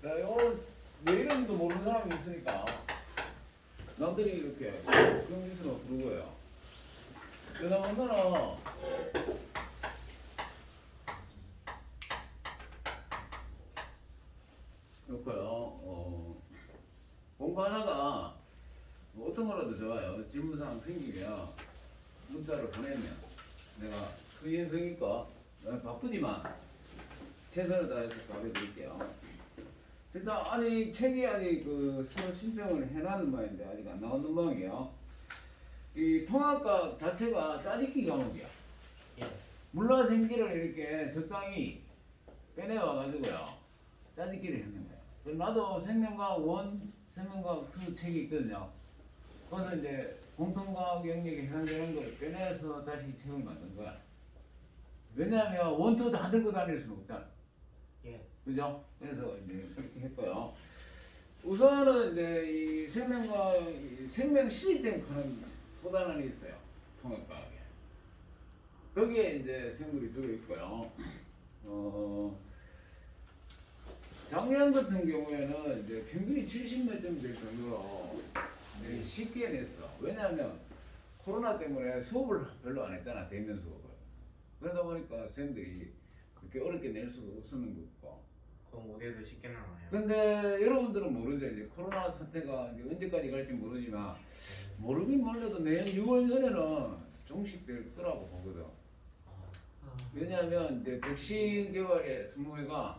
야, 오늘 내 이름도 모르는 사람이 있으니까 남들이 이렇게 경기수로 부르고요. 그다음 오늘은 그렇고요. 공부하다가 뭐 어떤 거라도 좋아요. 질문사항 생기면 문자로 보내면 내가 수인성이니까 바쁘지만 최선을 다해서 답해드릴게요. 일단 아니 책이 아직 그 서류 신청을 해놨는 모양인데 아직 안 나온 모양이에요. 이 통합과 자체가 짜집기 과목이야. 물라생기를 이렇게 적당히 빼내와가지고요 짜집기를 했는 거예요. 그럼 나도 생명과학 1, 생명과학 2 책이 있거든요. 거기서 이제 공통과학 영역에 해당되는 걸 빼내서 다시 책을 만든 거야. 왜냐하면 1, 2 다 들고 다닐 수는 없잖아. 그죠? 그래서 이제 그렇게 했고요. 우선은 이제 이 생명과 생명 시스템 하는 소단원이 있어요. 통합과학에. 거기에 이제 생물이 들어 있고요. 작년 같은 경우에는 이제 평균이 70몇 점 될 정도로 쉽게 냈어. 왜냐하면 코로나 때문에 수업을 별로 안 했잖아. 대면 수업을. 그러다 보니까 쌤들이 그렇게 어렵게 낼 수가 없었는 거고. 그럼 모델도 쉽게 나와요. 근데 여러분들은 모르죠. 이제 코로나 사태가 이제 언제까지 갈지 모르지만 모르긴 몰라도 내년 6월 전에는 종식될 거라고 보거든. 왜냐하면 이제 백신 개발의 승무회가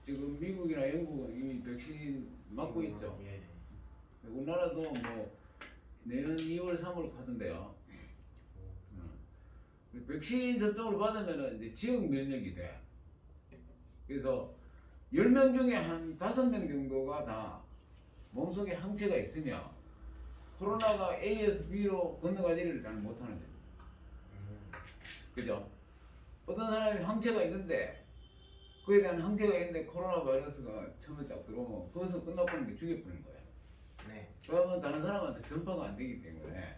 지금 미국이나 영국은 이미 백신 맞고 있죠. 우리나라도 뭐 내년 2월, 3월 가던데요. 백신 접종을 받으면 이제 지역 면역이 돼. 그래서 10명 중에 한 5명 정도가 다 몸속에 항체가 있으면 코로나가 A에서 B로 건너가지를 잘 못하는 거예요. 그죠? 어떤 사람이 항체가 있는데 그에 대한 항체가 있는데 코로나 바이러스가 처음에 딱 들어오면 거기서 끝나버리는 게 죽여버리는 거예요. 네. 그러면 다른 사람한테 전파가 안 되기 때문에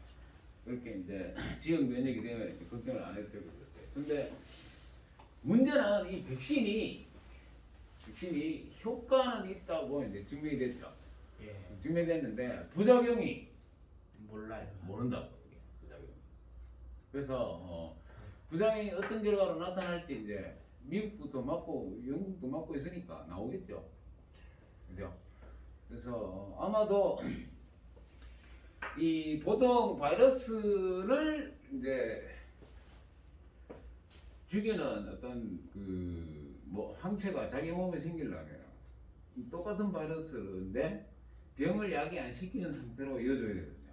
그렇게 이제 지역 면역이 되면 이제 걱정을 안 해도 되고 그랬어요. 근데 문제는 이 백신이 효과는 있다고 이제 증명이 됐죠. 증명이 됐는데 부작용이 몰라요. 모른다고 이게 부작용. 그래서 부작용이 어떤 결과로 나타날지 이제 미국도 맞고 영국도 맞고 있으니까 나오겠죠. 그죠? 그래서 아마도 이 보통 바이러스를 이제 죽이는 어떤 그 뭐 항체가 자기 몸에 생기려면 똑같은 바이러스인데 병을 야기 안 시키는 상태로 이어져야 되거든요.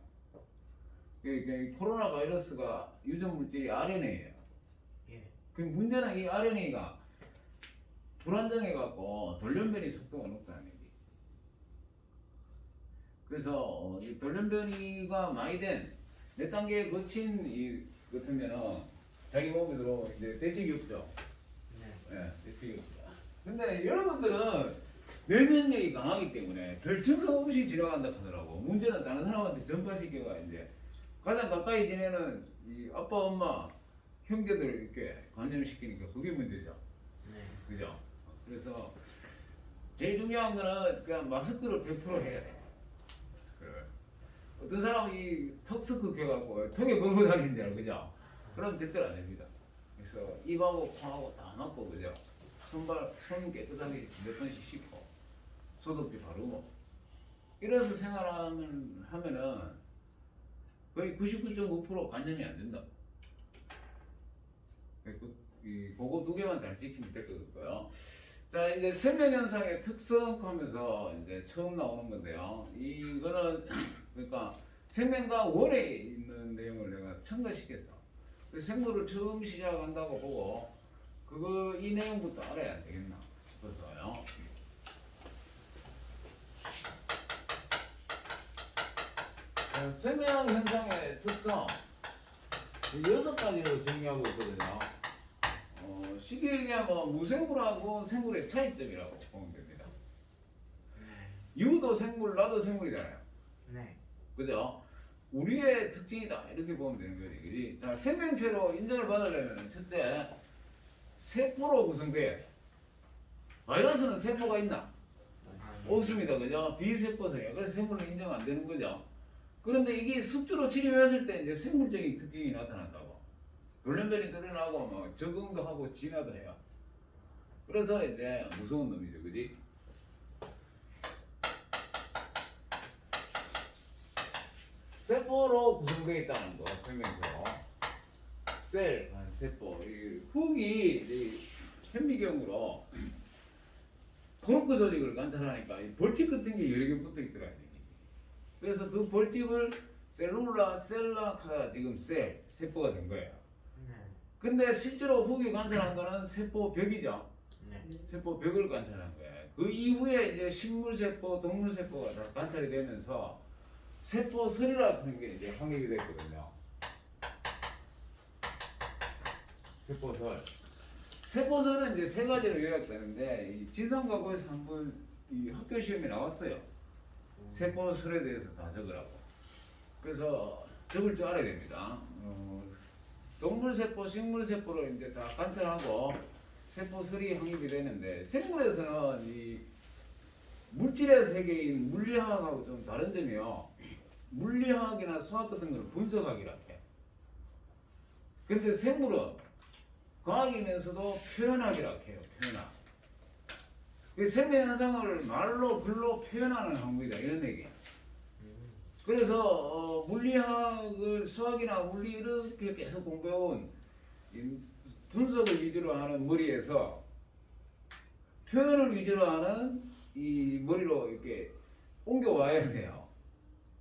그러니까 코로나 바이러스가 유전 물질이 RNA예요. 그 문제는 이 RNA가 불안정해 갖고 돌연변이 속도가 높다는 얘기. 그래서 이 돌연변이가 많이 된 몇 단계에 거친 이 같으면은 자기 몸에 들어오면 이제 대책이 없죠. 네, 대책이 없죠. 근데 여러분들은 면역력이 강하기 때문에 별 증상 없이 지나간다 하더라고. 문제는 다른 사람한테 전파시켜가 이제 가장 가까이 지내는 이 아빠, 엄마, 형제들 이렇게 감염시키니까 그게 문제죠. 그죠? 그래서 제일 중요한 거는 그냥 마스크를 100% 해야 돼. 마스크를. 어떤 사람이 턱스크 껴갖고 턱에 걸고 다니는데, 그죠? 그럼 절대로 안 됩니다. 그래서 입하고 코하고 다 막고, 그죠? 손 깨끗하게 몇 번씩 씻고, 소독제 바르고, 이래서 하면은 거의 99.5% 감염이 안 된다. 그거 두 개만 잘 지키면 될 것 같고요. 자, 이제 생명현상의 특성 하면서 이제 처음 나오는 건데요. 이거는 그러니까 생명과 원에 있는 내용을 내가 첨가시켰어. 그 생물을 처음 시작한다고 보고 이 내용부터 알아야 되겠나 싶어서요. 생명현상의 특성 6가지로 정리하고 있거든요. 쉽게 얘기하면 무생물하고 생물의 차이점이라고 보면 됩니다. 유도 생물, 나도 생물이잖아요. 그죠? 우리의 특징이다 이렇게 보면 되는 거지, 그지? 자, 생명체로 인정을 받으려면 첫째 세포로 구성돼야 돼. 바이러스는 세포가 있나? 없습니다. 그죠? 비세포성이에요. 그래서 생물은 인정 안 되는 거죠. 그런데 이게 숙주로 치료했을 때 이제 생물적인 특징이 나타난다고. 돌연변이 드러나고 뭐 적응도 하고 진화도 해요. 그래서 이제 무서운 놈이죠. 그지? 세포로 구성되어 있다는 거 설명서. 셀, 세포. 이 흙이 이제 현미경으로 코르크 조직을 관찰하니까 이 벌집 같은 게 여러 개 붙어 있더라고요. 그래서 그 벌집을 셀룰라, 셀라카 지금 세포가 된 거예요. 네. 근데 실제로 흙이 관찰한 거는 세포벽이죠. 네. 세포벽을 관찰한 거예요. 그 이후에 이제 식물세포, 동물세포가 다 관찰이 되면서 세포설이라고 하는 게 이제 확립이 됐거든요. 세포설. 세포설은 이제 세 가지로 요약되는데 이 지성과고에서 한번 이 학교 시험에 나왔어요. 세포설에 대해서 다 적으라고. 그래서 적을 줄 알아야 됩니다. 동물세포, 식물세포를 이제 다 관찰하고 세포설이 확립이 되는데 생물에서는 이 물질의 세계인 물리학하고 좀 다른 점이요. 물리학이나 수학 같은 걸 분석학이라 해. 근데 생물은 과학이면서도 표현학이라 해요. 표현학. 그 생명 현상을 말로 글로 표현하는 학문이다 이런 얘기야. 그래서 물리학을 수학이나 물리 이렇게 계속 공부해온 분석을 위주로 하는 머리에서 표현을 위주로 하는 이 머리로 이렇게 옮겨와야 돼요.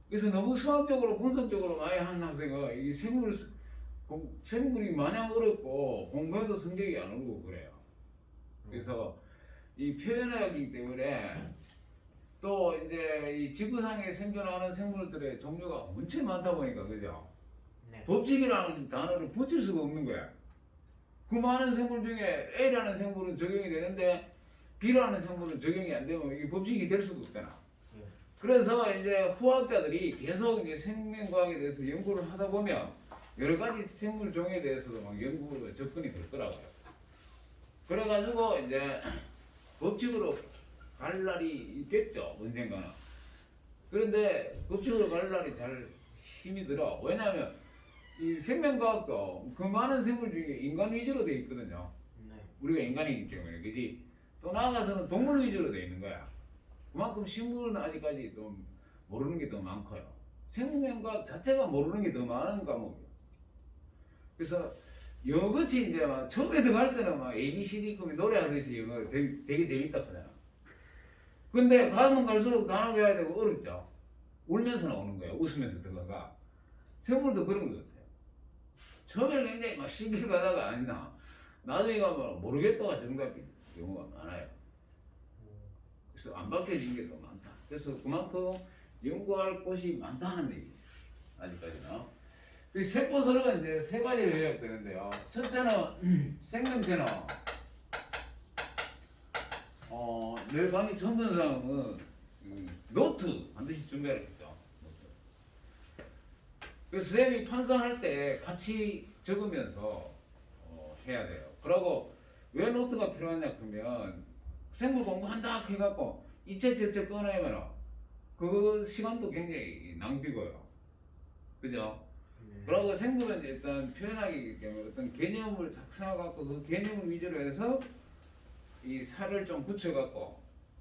그래서 너무 수학적으로 분석적으로 많이 하는 학생은 이 생물이 마냥 어렵고 공부해도 성적이 안 오르고 그래요. 그래서 이 표현하기 때문에 또 이제 이 지구상에 생존하는 생물들의 종류가 엄청 많다 보니까 그죠? 네. 법칙이라는 단어를 붙일 수가 없는 거야. 그 많은 생물 중에 A라는 생물은 적용이 되는데 B라는 생물은 적용이 안 되면 이 법칙이 될 수가 없잖아. 그래서 이제 후학자들이 계속 이제 생명과학에 대해서 연구를 하다 보면 여러 가지 생물 종에 대해서도 막 연구가 접근이 될 거라고요. 그래가지고 이제 법칙으로 갈 날이 있겠죠, 언젠가는. 그런데 법칙으로 갈 날이 잘 힘이 들어. 왜냐하면 이 생명과학도 그 많은 생물 중에 인간 위주로 돼 있거든요. 네. 우리가 인간이기 때문에, 그지? 또 나아가서는 동물 위주로 돼 있는 거야. 그만큼 식물은 아직까지 좀 모르는 게 더 많고요. 생명과학 자체가 모르는 게 더 많은 과목이에요. 그래서 영어같이 이제 막 처음에 들어갈 때는 막 ABCD급이 노래하듯이 영어 되게 재밌다 하잖아. 근데 가면 갈수록 단어 배워야 되고 어렵죠. 울면서 나오는 거예요. 웃으면서 들어가. 생물도 그런 것 같아요. 처음에는 굉장히 막 신기해 가다가 아니나 나중에 가면 모르겠다가 정답이 경우가 많아요. 그래서 안 밝혀진 게 더 많다. 그래서 그만큼 연구할 곳이 많다는 얘기죠. 아직까지는. 그 세포설은 이제 세 가지로 요약되는데요. 첫째는 생명체는 내 강의 전문 사항은 노트 반드시 준비하겠죠. 그래서 쌤이 판사할 때 같이 적으면서 해야 돼요. 그러고 왜 노트가 필요하냐 그러면 생물 공부한다 해갖고 이 책 저 책 꺼내면 그 시간도 굉장히 낭비고요. 그죠? 그러고 생물은 일단 표현하기이기 때문에 어떤 개념을 작성해갖고 그 개념을 위주로 해서 이 살을 좀 붙여갖고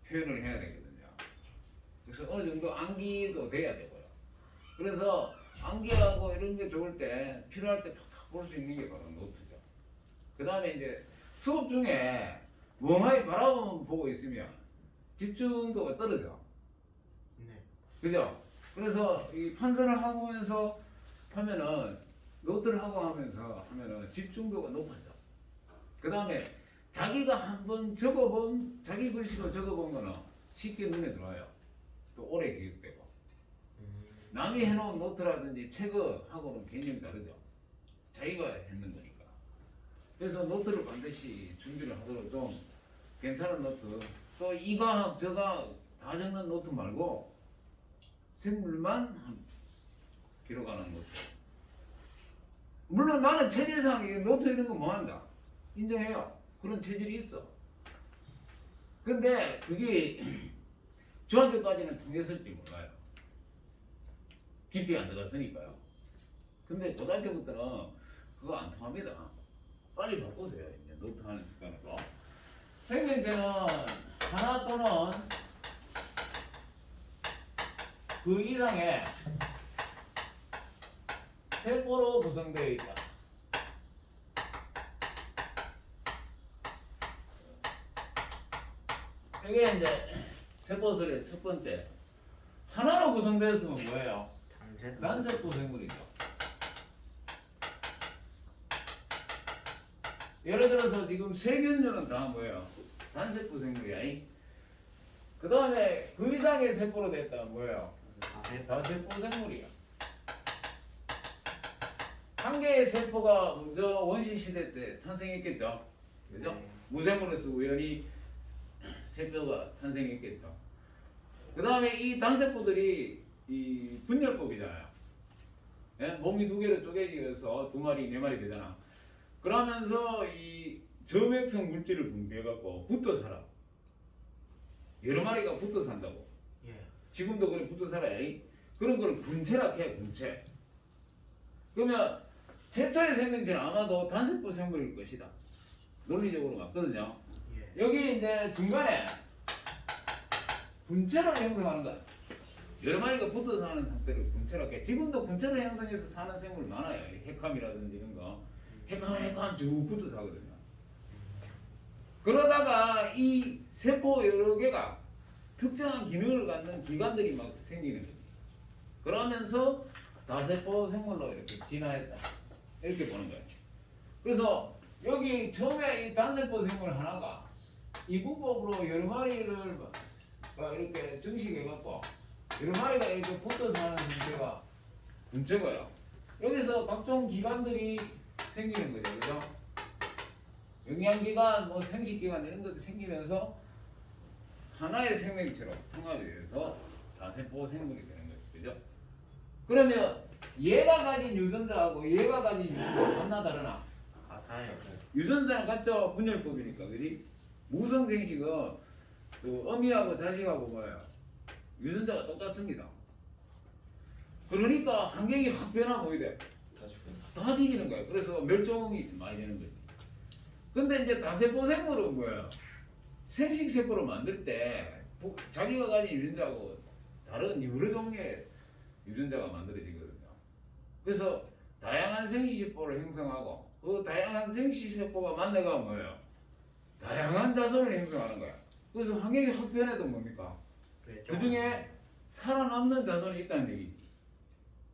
표현을 해야 되거든요. 그래서 어느 정도 암기도 돼야 되고요. 그래서 암기하고 이런 게 좋을 때 필요할 때 팍팍 볼 수 있는 게 바로 노트죠. 그 다음에 이제 수업 중에 멍하니 바라보고 있으면 집중도가 떨어져. 네. 그죠? 그래서 이 판서를 하면서 하면은 노트를 하고 하면서 하면은 집중도가 높아져. 그 다음에 자기가 한번 적어본 자기 글씨로 적어본 거는 쉽게 눈에 들어와요. 또 오래 기억되고. 남이 해놓은 노트라든지 책하고는 개념이 다르죠. 자기가 했는 거니까. 그래서 노트를 반드시 준비를 하도록 좀 괜찮은 노트. 또 이과학 저과학 다 적는 노트 말고 생물만 기록하는 노트. 물론 나는 체질상 노트 이런 거 뭐 한다. 인정해요. 그런 체질이 있어. 근데 그게 중학교까지는 통했을지 몰라요. 깊이 안 들어갔으니까요. 근데 고등학교부터는 그거 안 통합니다. 빨리 바꾸세요. 이제 노트하는 습관으로. 생명체는 하나 또는 그 이상의 세포로 구성되어 있다. 이게 이제 세포들의 첫 번째. 하나로 구성되었으면 뭐예요? 단세포 생물이죠. 예를 들어서 지금 세균류는 다 뭐예요? 단세포 생물이야. 그 다음에 그 이상의 세포로 됐다면 뭐예요? 다세포 생물이야. 한 개의 세포가 먼저 원시 시대 때 탄생했겠죠. 그죠? 네. 무생물에서 우연히 세포가 탄생했겠죠. 그 다음에 이 단세포들이 이 분열법이잖아요. 예? 몸이 두 개로 쪼개져서 두 마리, 네 마리 되잖아. 그러면서 이 점액성 물질을 분비해갖고 붙어 살아. 여러 마리가 붙어 산다고. 예. 지금도 그래 붙어 살아야. 그런 걸 군체라 해, 군체. 그러면 최초의 생명체는 아마도 단세포 생물일 것이다. 논리적으로 맞거든요. 예. 여기 이제 중간에 군체를 형성하는 거야. 여러 마리가 붙어 사는 상태를 군체라고 해. 지금도 군체를 형성해서 사는 생물 많아요. 핵함이라든지 이런 거. 핵함 쭉 붙어 사거든요. 그러다가 이 세포 여러 개가 특정한 기능을 갖는 기관들이 막 생기는 거지. 그러면서 다세포 생물로 이렇게 진화했다. 이렇게 보는 거예요. 그래서 여기 처음에 이 단세포 생물 하나가 이분법으로 여러 마리를 막 이렇게 증식해갖고 여러 마리가 이렇게 붙어 사는 형태가 군체고요. 여기서 각종 기관들이 생기는 거죠. 그죠? 영양기관, 뭐 생식기관 이런 것도 생기면서 하나의 생명체로 통합이 돼서 다세포 생물이 되는 거죠. 그죠? 그러면 얘가 가진 유전자하고 얘가 가진 유전자 같나 다르나? 같아요. 유전자는 같죠? 분열법이니까. 그지? 무성생식은 그 어미하고 자식하고 뭐예요? 유전자가 똑같습니다. 그러니까 환경이 확 변하면 어떻게 돼? 다 뒤지는 거예요. 그래서 멸종이 많이 되는 거지. 근데 이제 다세포 생물은 뭐예요? 생식세포로 만들 때 자기가 가진 유전자하고 다른 여러 종류의 유전자가 만들어지거든요. 그래서 다양한 생식세포를 형성하고 그 다양한 생식세포가 만나가 뭐예요? 다양한 자손을 형성하는 거야. 그래서 환경이 확 변해도 뭡니까? 그 중에 살아남는 자손이 있다는 얘기지.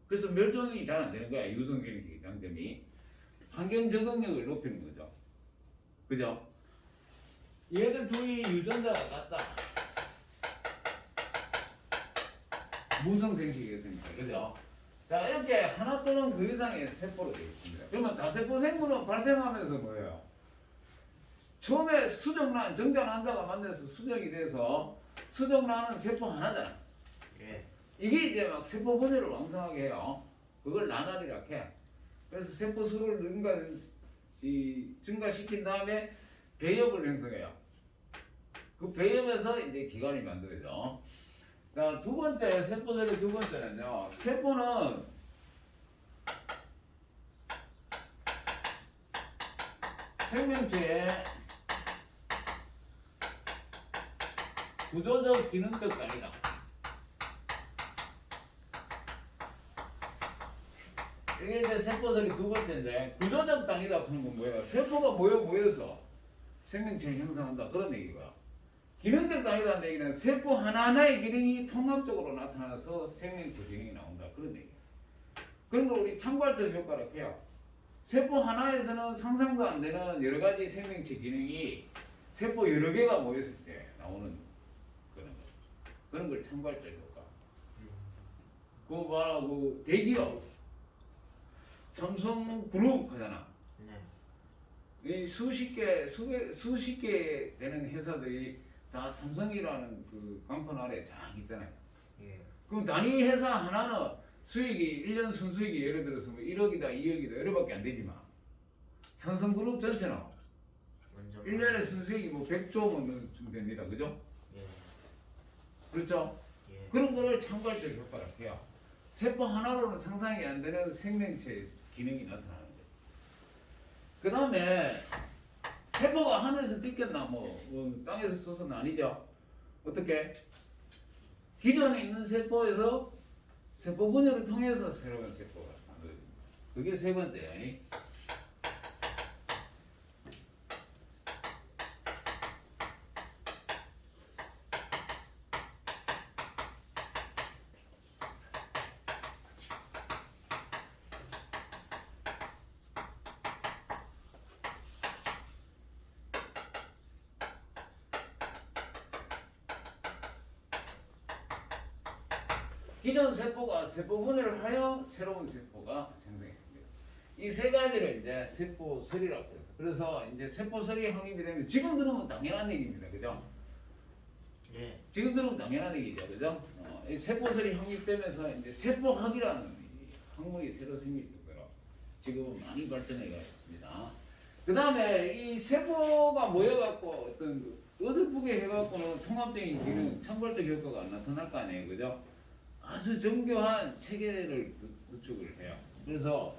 그래서 멸종이 잘 안 되는 거야. 유성생식의 장점이. 환경 적응력을 높이는 거죠. 그죠? 얘들 둘이 유전자가 같다. 무성생식이었으니까. 그죠? 자, 이렇게 하나 또는 그 이상의 세포로 되어 있습니다. 그러면 다세포 생물은 발생하면서 뭐예요? 처음에 수정란, 정자난자가 만나서 수정이 돼서 수정란은 세포 하나잖아. 예. 이게 이제 막 세포 분열을 왕성하게 해요. 그걸 나날이라 해. 그래서 세포 수를 증가시킨 다음에 배엽을 형성해요. 그 배엽에서 이제 기관이 만들어져. 자, 두 번째, 세포들의 두 번째는요. 세포는 생명체의 구조적 기능적 단위다. 이게 이제 세포들이 두 번째인데 구조적 단위다 하는 건 뭐예요? 세포가 모여서 생명체를 형성한다 그런 얘기고요. 기능적 단위라는 얘기는 세포 하나하나의 기능이 통합적으로 나타나서 생명체 기능이 나온다 그런 얘기예요. 그런 걸 우리 참괄적 효과라고 해요. 세포 하나에서는 상상도 안 되는 여러 가지 생명체 기능이 세포 여러 개가 모였을 때 나오는 그런 거. 그런 걸 참괄적 효과. 그거 봐라, 그 대기업 삼성그룹 하잖아. 네. 이 수십 개 되는 회사들이 다 삼성이라는 그 간판 아래 쫙 있잖아요. 예. 그럼 단위 회사 하나는 수익이 1년 순수익이 예를 들어서 뭐 1억이다 2억이다 이러밖에 안 되지만 삼성그룹 전체는 완전 1년에 순수익이 뭐 100조 원쯤 됩니다. 그죠? 예. 그렇죠? 예. 그런 거를 참고할 때 효과를 해요. 세포 하나로는 상상이 안 되는 생명체 기능이 나타나는 거예요. 그 다음에 세포가 하늘에서 뜯겼나 땅에서 솟은 아니죠. 어떻게? 기존에 있는 세포에서 세포 분열을 통해서 새로운 세포가 만들어집니다. 그게 세 번째예요. 기존 세포가 세포 분열을 하여 새로운 세포가 생성됩니다. 이 세 가지를 이제 세포설이라고 해요. 그래서 이제 세포설이 확립이 되면 지금 들으면 당연한 얘기입니다. 그죠? 예. 지금 들으면 당연한 얘기죠. 그죠? 이 세포설이 확립되면서 이제 세포학이라는 이 학문이 새로 생길 정도로 지금은 많이 발전해 가있습니다. 그 다음에 이 세포가 모여갖고 어떤 어설프게 해갖고는 통합적인 기능, 창발적 효과가 나타날 거 아니에요. 그죠? 아주 정교한 체계를 구축을 해요. 그래서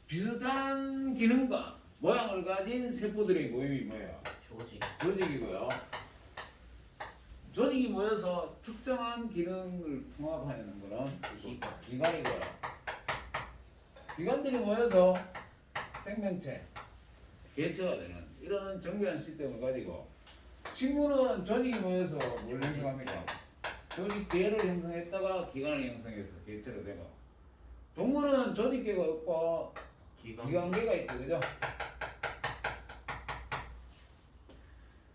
비슷한 기능과 모양을 가진 세포들의 모임이 뭐예요? 조직. 조직이고요. 조직이 모여서 특정한 기능을 통합하는 거는 기관이고요. 기관들이 모여서 생명체, 개체가 되는 이런 정교한 시스템을 가지고 식물은 조직이 모여서 뭘 형성합니까? 조직 계를 형성했다가 기관을 형성해서 개체로 되고 동물은 조직계가 없고 기관계가 있죠. 그죠?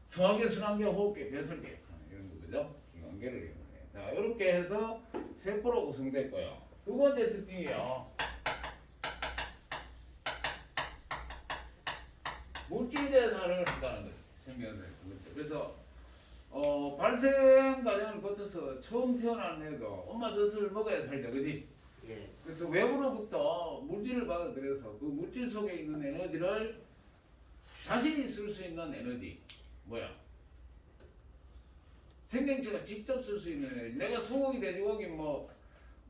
소화계, 순환계, 호흡계, 배설계 이런 거 그죠? 기관계를 이용해요. 자, 이렇게 해서 세포로 구성됐고요. 두 번째 특징이요. 물질 대사를 한다는 거죠. 생명을 그래서 발생 과정을 거쳐서 처음 태어난 애도 엄마 젖을 먹어야 살죠, 그지? 예. 그래서 외부로부터 물질을 받아들여서 그 물질 속에 있는 에너지를 자신이 쓸 수 있는 에너지 뭐야? 생명체가 직접 쓸 수 있는 에너지. 내가 소고기, 돼지고기,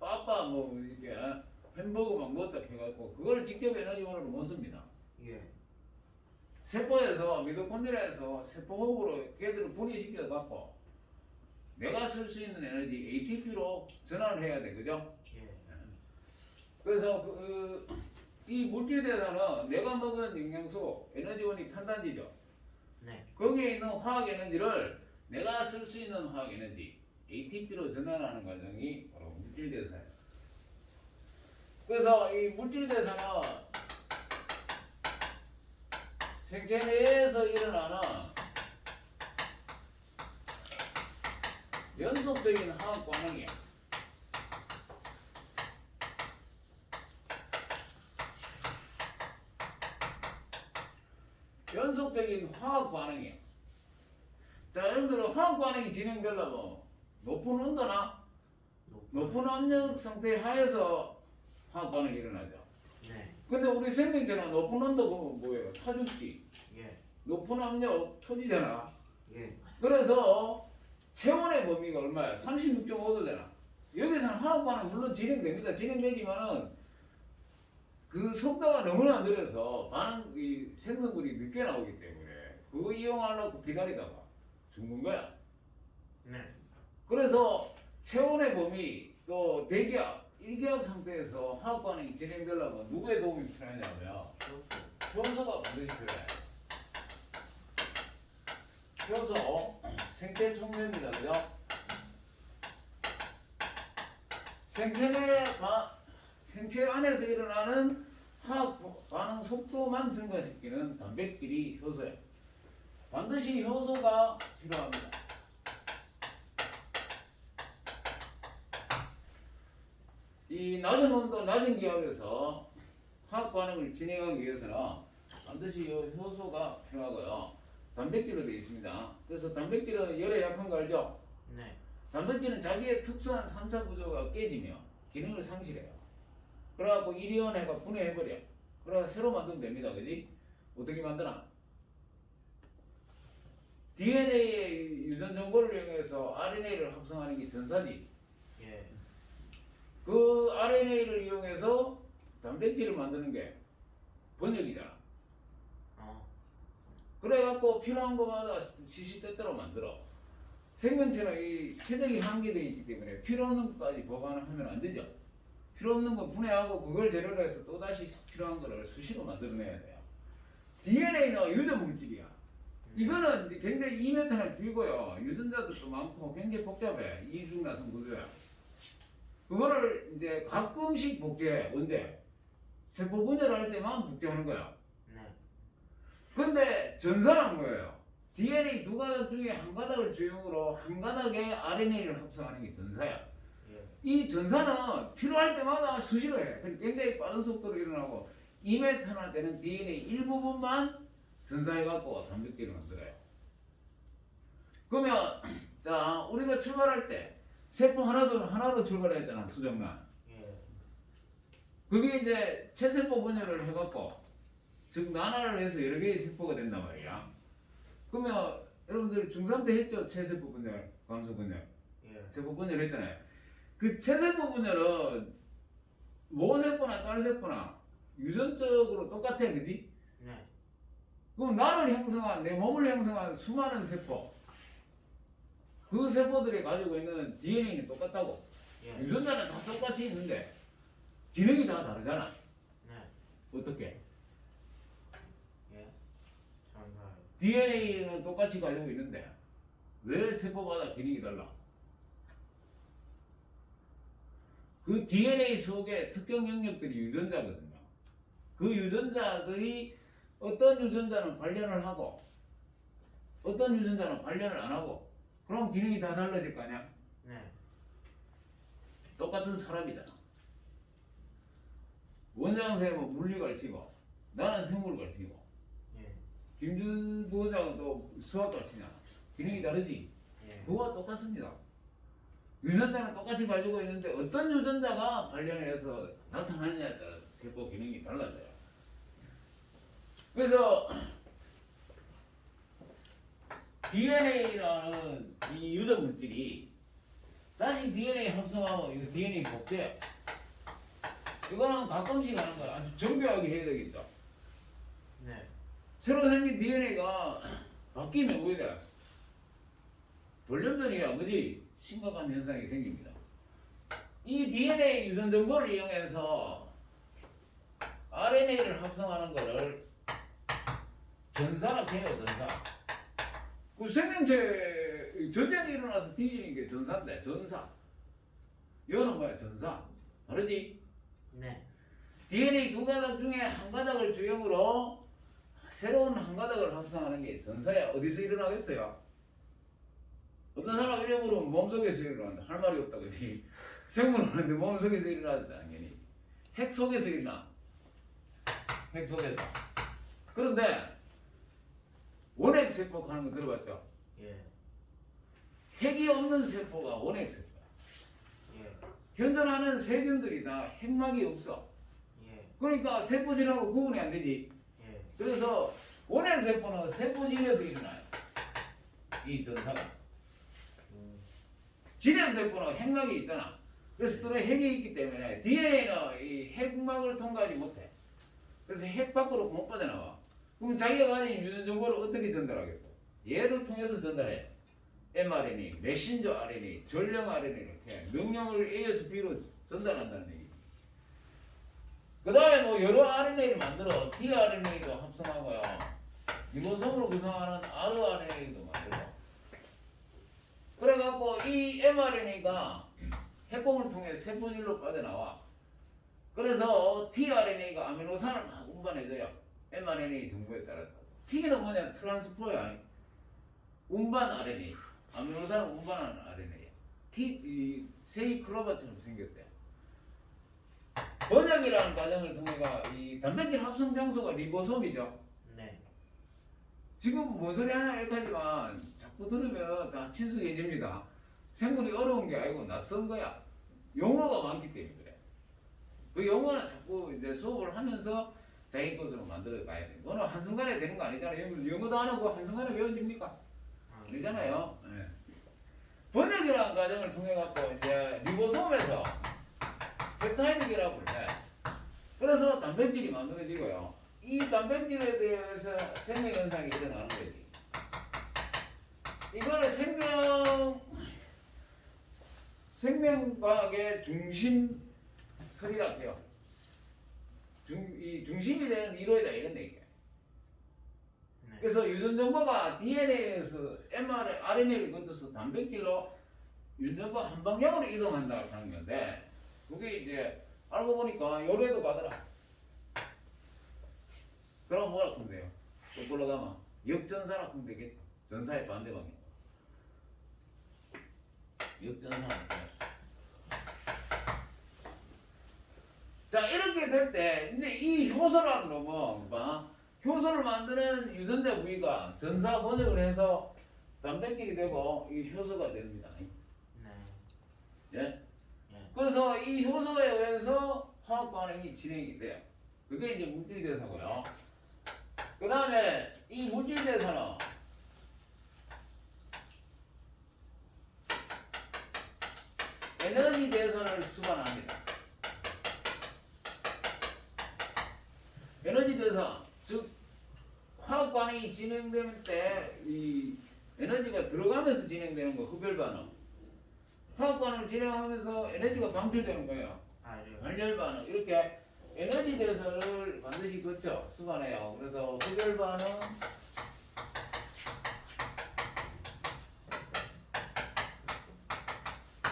빠빠 이렇게 햄버거 막 먹었다 해갖고 그걸 직접 에너지원으로 못 씁니다. 예. 세포에서 미토콘드리아에서 세포호흡으로 걔들을 분해시켜 갖고 내가 쓸 수 있는 에너지 ATP로 전환을 해야 돼, 그죠? 예. 그래서 이 물질 대사는 내가 먹은 영양소 에너지원이 탄단지죠. 네. 거기에 있는 화학 에너지를 내가 쓸 수 있는 화학 에너지 ATP로 전환하는 과정이 바로 물질 대사예요. 그래서 이 물질 대사는 생체 내에서 일어나는 연속적인 화학 반응이야. 연속적인 화학 반응이야. 자, 여러분들 화학 반응이 진행되려면 높은 온도나 높은 압력 상태 하에서 화학 반응이 일어나죠. 네. 근데 우리 생명체는 높은 온도가 뭐예요? 타죽지. 예. 높은 압력 토지잖아. 예. 그래서 체온의 범위가 얼마야? 36.5도잖아. 여기서는 화학 반응 물론 진행됩니다. 진행되지만은 그 속도가 너무나 느려서 반응 이 생성물이 늦게 나오기 때문에 그거 이용하려고 기다리다가 죽는 거야. 네. 그래서 체온의 범위 또 대기압, 일기압 상태에서 화학 반응이 진행되려면 누구의 도움이 필요하냐면 효소가 반드시 필요해. 효소 생체 촉매입니다. 그죠? 생체 안에서 일어나는 화학 반응 속도만 증가시키는 단백질이 효소예요. 반드시 효소가 필요합니다. 이 낮은 온도, 낮은 기압에서 화학 반응을 진행하기 위해서는 반드시 효소가 필요하고요. 단백질로 되어 있습니다. 그래서 단백질은 열에 약한 거 알죠? 네. 단백질은 자기의 특수한 3차 구조가 깨지며 기능을 상실해요. 그래갖고 이리온해가 분해해버려. 그래서 새로 만들면 됩니다. 그지? 어떻게 만드나? DNA의 유전 정보를 이용해서 RNA를 합성하는 게 전사지. 예. 그 RNA를 이용해서 단백질을 만드는 게 번역이잖아. 어. 그래갖고 필요한 것마다 시시때때로 만들어. 생명체는 이 체력이 한계되어 있기 때문에 필요 없는 것까지 보관하면 안 되죠. 필요 없는 거 분해하고 그걸 재료로 해서 또다시 필요한 거를 수시로 만들어내야 돼요. DNA는 유전 물질이야. 이거는 이제 굉장히 2m나 길고요. 유전자들도 많고 굉장히 복잡해. 이중나선 구조야. 그거를 이제 가끔씩 복제해. 언제? 세포 분열할 때만 복제하는 거야. 네. 근데 전사는 뭐예요? DNA 두 가닥 중에 한 가닥을 주용으로 한 가닥의 RNA를 합성하는 게 전사야. 예. 이 전사는 필요할 때마다 수시로 해. 굉장히 빠른 속도로 일어나고 2m나 되는 DNA 일부분만 전사해갖고 단백질을 만들어요. 그러면 자 우리가 출발할 때 세포 하나로 출발했잖아. 수정란. 예. 그게 이제 체세포 분열을 해갖고 즉 난화를 해서 여러 개의 세포가 된단 말이야. 그러면 여러분들 중3 때 했죠? 체세포 분열, 감소 분열, 예. 세포 분열 했잖아요. 그 체세포 분열은 모세포나 딸세포나 유전적으로 똑같아, 그지? 네. 그럼 나를 형성한, 내 몸을 형성한 수많은 세포, 그 세포들이 가지고 있는 DNA는 똑같다고. 예. 유전자는 다 똑같이 있는데 기능이 다 다르잖아. 네. 어떻게? 예. 전사요. DNA는 똑같이 가지고 있는데 왜 세포마다 기능이 달라? 그 DNA 속에 특정 영역들이 유전자거든요. 그 유전자들이 어떤 유전자는 발현을 하고 어떤 유전자는 발현을 안 하고 그럼 기능이 다 달라질 거 아니야? 네. 똑같은 사람이잖아. 원장선생님은 물리 가르치고 나는 생물 가르치고 예. 김준 부원장은 또 수학 가르치잖아. 기능이 다르지? 예. 그거와 똑같습니다. 유전자는 똑같이 가지고 있는데 어떤 유전자가 발현해서 나타나느냐에 따라서 세포 기능이 달라져요. 그래서 DNA라는 이 유전 물질이 다시 DNA 합성하고 이거 DNA 복제 이거는 가끔씩 하는 거야. 아주 정교하게 해야 되겠죠. 네. 새로 생긴 DNA가 바뀌면 오히려 돌연변이야, 그지? 심각한 현상이 생깁니다. 이 DNA 유전 정보를 이용해서 RNA를 합성하는 거를 전사라고 해요, 전사. 그 생명체 전쟁이 일어나서 뒤지는 게 전사인데, 전사. 이거는 뭐야, 전사. 다르지? 네. DNA 두 가닥 중에 한 가닥을 주형으로 새로운 한 가닥을 합성하는 게 전사야. 어디서 일어나겠어요? 어떤 사람 이름으로 몸속에서 일어난다. 할 말이 없다, 그지? 생물은 하는데 몸속에서 일어나지 당연히. 핵 속에서 일어나. 핵 속에서. 그런데 원핵 세포 하는 거 들어봤죠? 예. 핵이 없는 세포가 원핵 세포야. 예. 현존하는 세균들이 다 핵막이 없어. 예. 그러니까 세포질하고 구분이 안 되지. 예. 그래서 원핵 세포는 세포질에서 일어나요. 이 전사가. 진행 세포는 핵막이 있잖아. 그래서 또 핵이 있기 때문에 DNA는 이 핵막을 통과하지 못해. 그래서 핵 밖으로 못 빠져나와. 그럼 자기가 가진 유전 정보를 어떻게 전달하겠어? 얘를 통해서 전달해. mRNA, 메신저 RNA, 전령 RNA 이렇게 명령을 A에서 B로 전달한다는 얘기지. 그 다음에 뭐 여러 RNA를 만들어. tRNA도 합성하고요. 리보솜으로 구성하는 rRNA도 만들어. 그래갖고 이 mRNA가 핵공을 통해 세포질로 빠져나와. 그래서 tRNA가 아미노산을 막 운반해줘요. mRNA 정보에 따라서. T는 뭐냐? 트랜스포야. 운반 RNA. 아미노산을 운반하는 RNA. 이 세이클로바처럼 생겼어요. 번역이라는 과정을 통해가 이 단백질 합성 장소가 리보솜이죠. 네. 지금 뭔 소리 하냐 이렇게 하지만 자꾸 들으면 다 친숙해집니다. 생물이 어려운 게 아니고 낯선 거야. 용어가 많기 때문에 그래. 그 용어는 자꾸 이제 수업을 하면서 자기 것으로 만들어 가야 돼. 너는 한순간에 되는 거 아니잖아. 영어도 안 하고 한순간에 외워집니까? 아니잖아요. 예. 번역이라는 과정을 통해 갖고 이제 리보솜에서 펩타이드 결합을 해. 그래서 단백질이 만들어지고요. 이 단백질에 대해서 생명 현상이 일어나는 거지. 이거를 생명과학의 중심설이라고 해요. 이 중심이 되는 이론이다 이런 얘기예요. 네. 그래서 유전 정보가 DNA에서 RNA를 거쳐서 단백질로 유전 정보 한 방향으로 이동한다고 하는 건데, 그게 이제 알고 보니까 요래도 가더라. 그럼 뭐라 하면 돼요? 거꾸로 가면 역전사라 하면 되겠죠. 전사의 반대 방향. 역전사. 자, 이렇게 될 때 이제 이 효소라는 놈은 효소를 만드는 유전자 부위가 전사 번역을 해서 단백질이 되고 이 효소가 됩니다. 네. 예? 예. 그래서 이 효소에 의해서 화학 반응이 진행이 돼요. 그게 이제 물질 대사고요. 그 다음에 이 물질 대사는 에너지 대사를 수반합니다. 에너지 대사, 즉 화학 반응이 진행될 때 이 에너지가 들어가면서 진행되는 거, 흡열 반응. 화학 반응을 진행하면서 에너지가 방출되는 거예요. 발열 반응. 이렇게 에너지 대사를 반드시 거쳐 수반해요. 그래서 흡열 반응,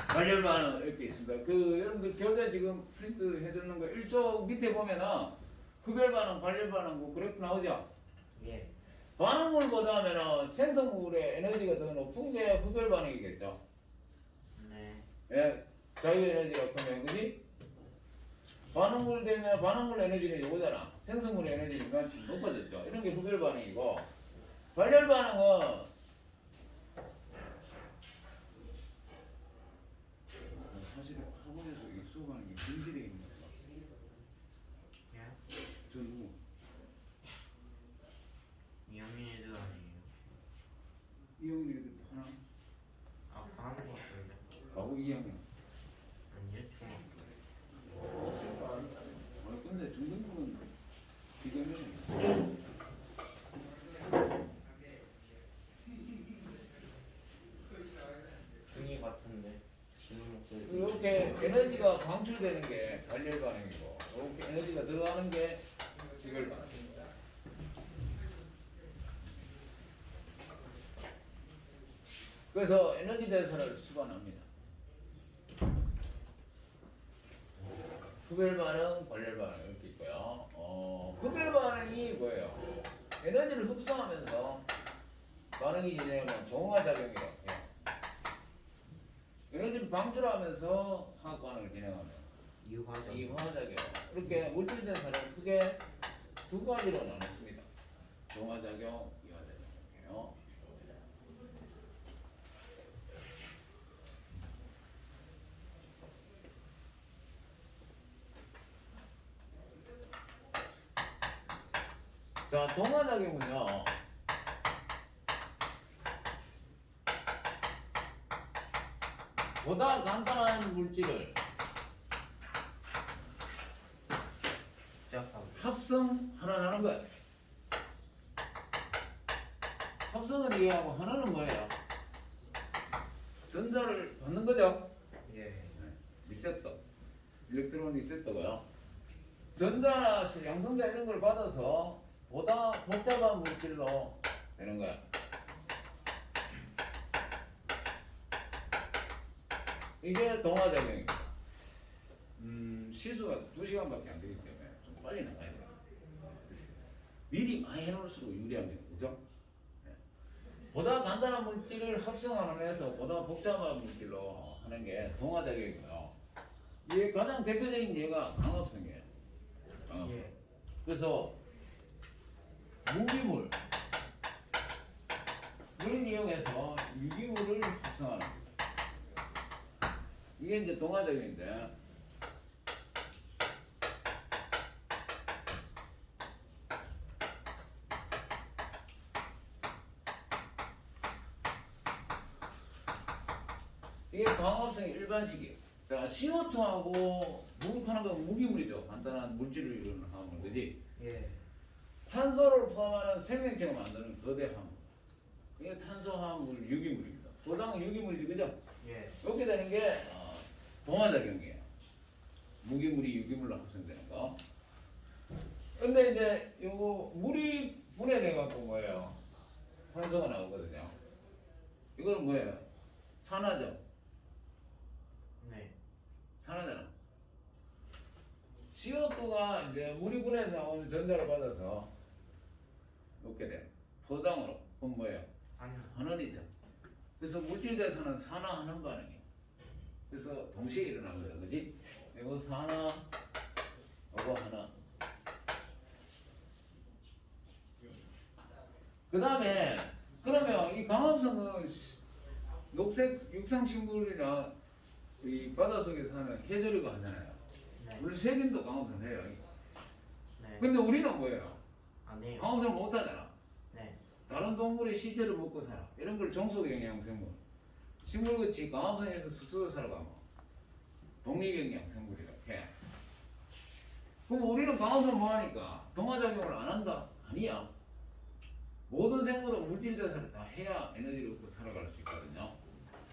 발열 반응 이렇게 있습니다. 여러분들 교재 지금 프린트 해주는 거 1쪽 밑에 보면은 흡열 반응, 발열 반응 뭐 그래프 나오죠? 예. 반응물보다 하면은 생성물의 에너지가 더 높은 게 흡열 반응이겠죠. 네. 예, 자유 에너지라고 하면 그지? 반응물 되면 반응물 에너지는 이거잖아. 생성물의 에너지는 이만큼 높아졌죠. 이런 게 흡열 반응이고, 발열 반응은 사실 학원에서 이게 수업하는 게 근질에 있는 거야. 예. 저 누구? 이영민 애들 아니에요. 이형이 애들 하나? 아, 강한 거 같은데. 가고 이형이. 아니요, 중학교. 아 근데 중등부는 비교면 중이 같은데. 지금 목소리. 이렇게 에너지가 방출되는 게 발열 반응이고, 이렇게 에너지가 들어가는 게 흡열 반응입니다. 그래서 에너지 대사를 수반합니다. 흡열 반응, 발열 반응 이렇게 있고요. 흡열 반응이 뭐예요? 에너지를 흡수하면서 반응이 진행하면 정화 작용이라고 해요. 에너지를 방출하면서 화학 반응을 진행하면 이화적. 이화작용. 이렇게 물질 대사를 크게 두 가지로 나눴습니다. 정화작용, 이화작용이에요. 자, 동화작용은요. 보다 간단한 물질을 시작하고. 합성하는 거예요. 합성을 이해하고 하나는 뭐예요? 전자를 받는 거죠. 예. 리셋터, 일렉트론 리셋터고요. 전자나 양성자 이런 걸 받아서 보다 복잡한 물질로 되는 거야. 이게 동화작용입니다. 시수가 2시간밖에 안 되기 때문에 좀 빨리 나가야 돼요. 미리 많이 해놓을수록 유리합니다. 그죠? 네. 보다 간단한 물질을 합성하면서 보다 복잡한 물질로 하는 게 동화작용이고요. 이게 가장 대표적인 예가 광합성이에요. 광합성. 예. 그래서 무기물을 이용해서 유기물을 합성하는 거예요. 이게 이제 동화작용인데, 이게 광합성이 일반식이에요. 자, CO2하고 목욕하는 건 무기물이죠. 간단한 물질을 이루는 화합물, 그지? 예. 탄소를 포함하는 생명체가 만드는 거대 화합물. 이게 탄소 화합물 유기물입니다. 도당은 유기물이지, 그죠? 예. 이렇게 되는 게 동화작용이에요. 무기물이 유기물로 합성되는 거. 근데 이제 요거 물이 분해돼 갖고 뭐예요? 산소가 나오거든요. 이거는 뭐예요? 산화죠. 네. 산화잖아. CO2가 이제 물이 분해서 나오는 전자를 받아서 놓게 돼요. 포당으로. 그건 뭐예요? 환원이죠. 그래서 물질 대사는 산화환원 반응이에요. 그래서 동시에 일어나는 거야, 그지? 이거 산화, 이거 하나. 그 다음에 그러면 이 강합성은 녹색 육상식물이나 이 바닷속에 사는 해조류가 하잖아요. 네. 우리 세균도 강합성 해요. 네. 근데 우리는 뭐예요? 안 해요. 강합성 못 하잖아. 네. 다른 동물의 시체를 먹고 살아. 이런 걸 종속영양생물. 식물같이 강합성에서 스스로 살아가면 독립영양생물이라 해. 그럼 우리는 강합성 뭐 하니까? 동화작용을 안 한다? 아니야. 모든 생물은 물질 대사를 다 해야 에너지를 얻고 살아갈 수 있거든요.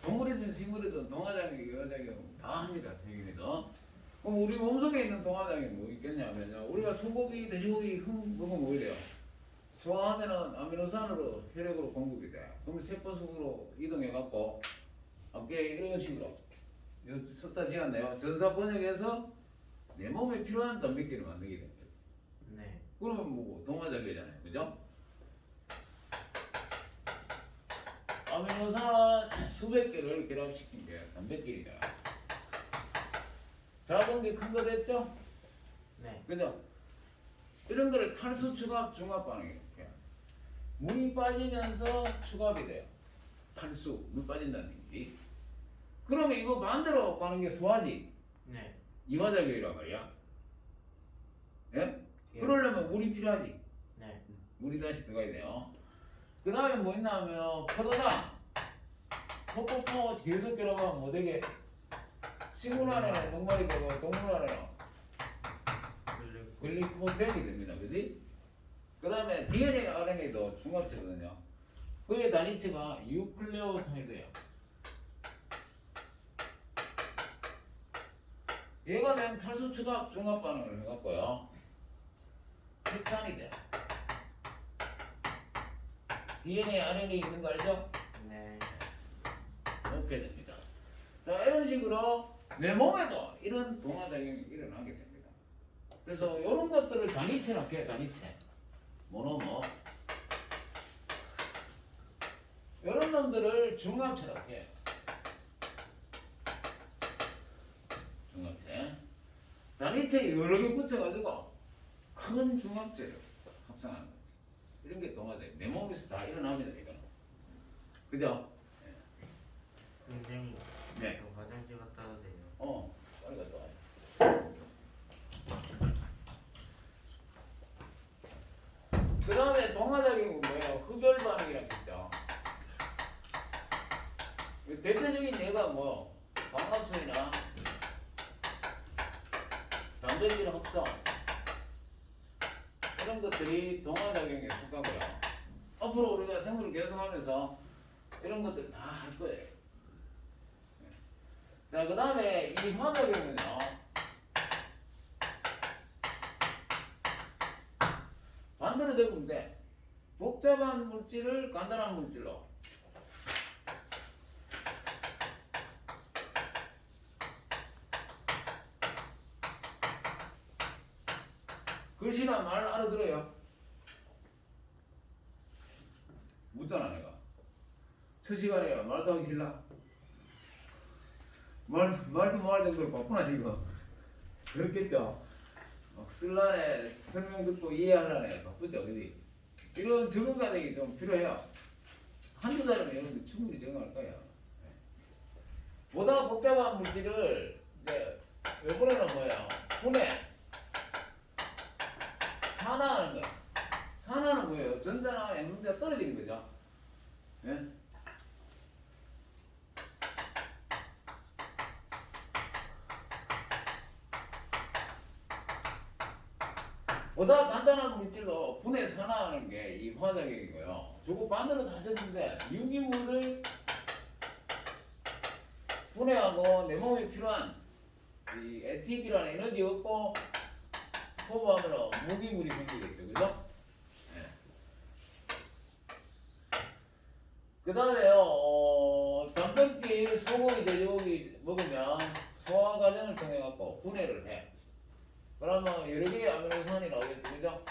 동물이든 식물이든 동화작용, 여화작용 다 합니다. 세균이든. 그럼 우리 몸속에 있는 동화작용이 뭐 있겠냐면요. 우리가 소고기, 돼지고기, 흠 먹으면 뭐 이래요? 소화하면은 아미노산으로 혈액으로 공급이 돼. 그럼 세포속으로 이동해갖고 앞에 이런 식으로 썼다 지었네요. 전사 번역해서 내 몸에 필요한 단백질을 만들게 됩니다. 네. 그러면 뭐 동화작용이잖아요, 그죠? 아미노산 수백 개를 결합시킨 게 단백질이다. 작은 게 큰 거 됐죠? 네. 그죠? 이런 거를 탈수 추갑 중합 반응이에요. 물이 빠지면서 추갑이 돼요. 탈수, 물 빠진다는 얘기. 그러면 이거 반대로 가는 게 소화지. 네. 이화작용이란 말이야. 예? 예. 그러려면 물이 필요하지. 네. 물이 다시 들어가야 돼요. 그 다음에 뭐 있나 하면 포도당. 포포포 계속 결합하면 뭐 되게? 식물 안에는 동물이 되고 동물 안에는 글리코젠이 됩니다. 그지? 그 다음에 DNA, RNA도 중합체거든요. 그의 단위체가 유클레오타이드예요. 얘가 맨 탈수 추갑 중합 반응을 해갖고요. 핵산이 돼요. DNA, RNA 있는 거 알죠? 네. 이렇게 됩니다. 자, 이런 식으로 내 몸에도 이런 동화작용이 일어나게 됩니다. 그래서 이런 것들을 단위체라고 해요. 단위체. 모노머. 이런 놈들을 중합체라고 해요. 중합체. 단위체 여러 개 붙여가지고 큰 중합체를 합성하는 거지. 이런 게 동화작용. 내 몸에서 다 일어납니다. 이거는. 그죠? 선생님. 네. 저 화장실 갔다 와도 돼요. 빨리 갔다 와요. 그 다음에 동화작용은 뭐예요? 흡열 반응이라고 있죠. 대표적인 예가 뭐 광합성이나 단백질 합성 이런 것들이 동화작용에 속하고요. 앞으로 우리가 생물을 계속하면서 이런 것들 다 할 거예요. 자, 그 다음에 이 화작용은요. 반대로 되면 돼. 복잡한 물질을 간단한 물질로. 글씨나 말 알아들어요? 묻잖아 내가. 첫 시간에 말도 하기 싫나? 말도 뭐 할 정도로 바쁘나 지금. 그렇겠죠? 막 쓸라네 설명 듣고 이해하려네 바쁘죠, 그지? 이런 적응 과정이 좀 필요해요. 한두 달이면 여러분들 충분히 적응할 거예요. 보다 복잡한 물질을 이제 이번에는 뭐예요? 분해, 산화하는 거야. 산화는 뭐예요? 전자나 양성자가 떨어지는 거죠. 예? 보다 간단한 물질로 분해 산화하는 게 이 화작용이고요. 저거 반대로 다셨는데 유기물을 분해하고 내 몸에 필요한 이 ATP라는 에너지 없고 소모하면 무기물이 생기겠죠, 그죠? 네. 그 다음에요, 단백질, 소고기, 돼지고기 먹으면 소화 과정을 통해 갖고 분해를 해. 그러면 여러 개의 아미노산이 나오겠죠, 그죠?